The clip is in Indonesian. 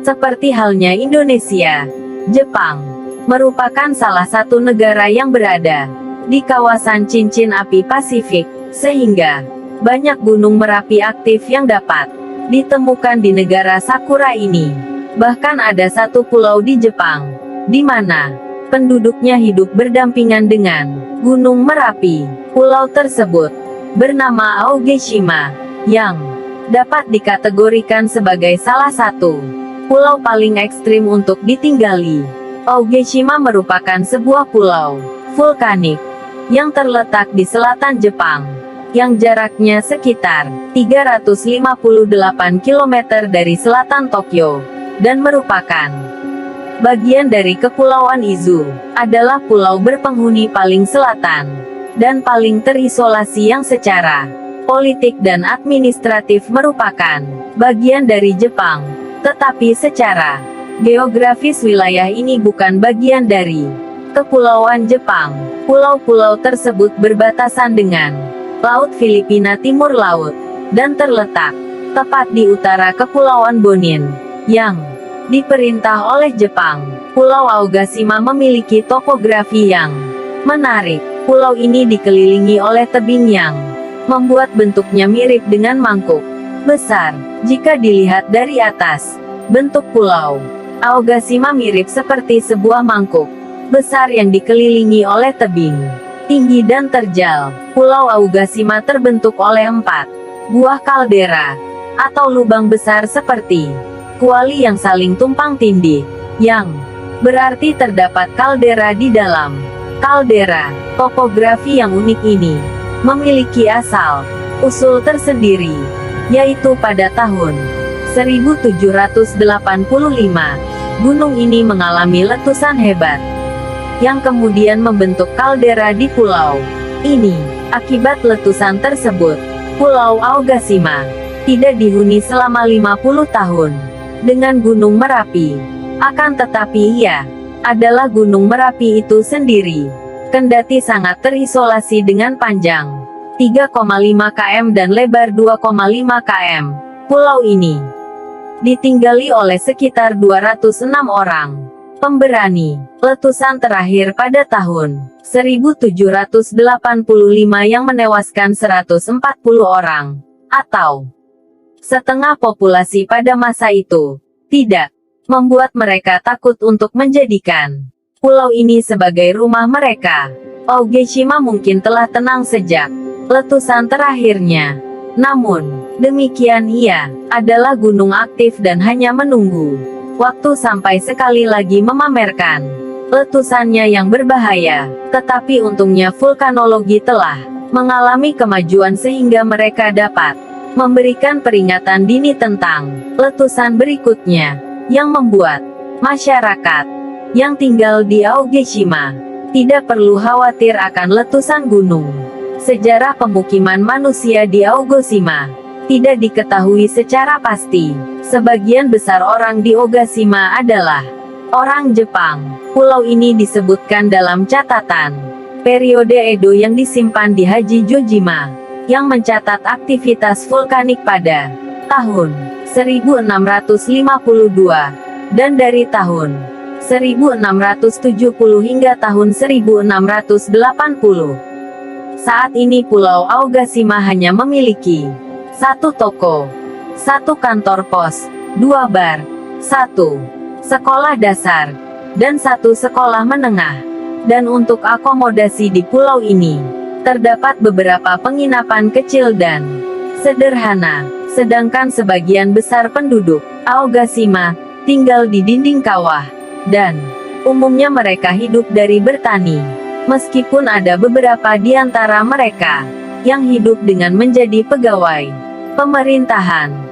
Seperti halnya Indonesia, Jepang merupakan salah satu negara yang berada di kawasan cincin api Pasifik, sehingga banyak gunung Merapi aktif yang dapat ditemukan di negara Sakura ini. Bahkan ada satu pulau di Jepang, di mana penduduknya hidup berdampingan dengan Gunung Merapi. Pulau tersebut bernama Aogeshima, yang dapat dikategorikan sebagai salah satu pulau paling ekstrim untuk ditinggali. Aogeshima merupakan sebuah pulau vulkanik yang terletak di selatan Jepang, yang jaraknya sekitar 358 km dari selatan Tokyo, dan merupakan bagian dari Kepulauan Izu. Adalah pulau berpenghuni paling selatan dan paling terisolasi yang secara politik dan administratif merupakan bagian dari Jepang. Tetapi secara geografis wilayah ini bukan bagian dari Kepulauan Jepang. Pulau-pulau tersebut berbatasan dengan Laut Filipina Timur Laut, dan terletak tepat di utara Kepulauan Bonin, yang diperintah oleh Jepang. Pulau Aogashima memiliki topografi yang menarik. Pulau ini dikelilingi oleh tebing yang membuat bentuknya mirip dengan mangkuk besar. Jika dilihat dari atas, bentuk pulau Aogashima mirip seperti sebuah mangkuk besar yang dikelilingi oleh tebing tinggi dan terjal. Pulau Aogashima terbentuk oleh 4 buah kaldera, atau lubang besar seperti kuali yang saling tumpang tindih, yang berarti terdapat kaldera di dalam kaldera. Topografi yang unik ini memiliki asal usul tersendiri, yaitu pada tahun 1785, gunung ini mengalami letusan hebat, yang kemudian membentuk kaldera di pulau ini. Akibat letusan tersebut, Pulau Aogashima tidak dihuni selama 50 tahun dengan Gunung Merapi. Akan tetapi ia adalah Gunung Merapi itu sendiri. Kendati sangat terisolasi dengan panjang 3,5 km dan lebar 2,5 km, pulau ini ditinggali oleh sekitar 206 orang pemberani. Letusan terakhir pada tahun 1785 yang menewaskan 140 orang, atau setengah populasi pada masa itu, tidak membuat mereka takut untuk menjadikan pulau ini sebagai rumah mereka. Aogeshima mungkin telah tenang sejak letusan terakhirnya. Namun, demikian ia adalah gunung aktif dan hanya menunggu waktu sampai sekali lagi memamerkan letusannya yang berbahaya. Tetapi untungnya vulkanologi telah mengalami kemajuan sehingga mereka dapat memberikan peringatan dini tentang letusan berikutnya, yang membuat masyarakat yang tinggal di Aogeshima tidak perlu khawatir akan letusan gunung. Sejarah pemukiman manusia di Aogeshima tidak diketahui secara pasti. Sebagian besar orang di Aogeshima adalah orang Jepang. Pulau ini disebutkan dalam catatan periode Edo yang disimpan di Haji Jojima, yang mencatat aktivitas vulkanik pada tahun 1652, dan dari tahun 1670 hingga tahun 1680. Saat ini Pulau Aogeshima hanya memiliki 1 toko, 1 kantor pos, 2 bar, 1 sekolah dasar, dan 1 sekolah menengah. Dan untuk akomodasi di pulau ini, terdapat beberapa penginapan kecil dan sederhana, sedangkan sebagian besar penduduk Aogeshima tinggal di dinding kawah, dan umumnya mereka hidup dari bertani. Meskipun ada beberapa di antara mereka yang hidup dengan menjadi pegawai pemerintahan.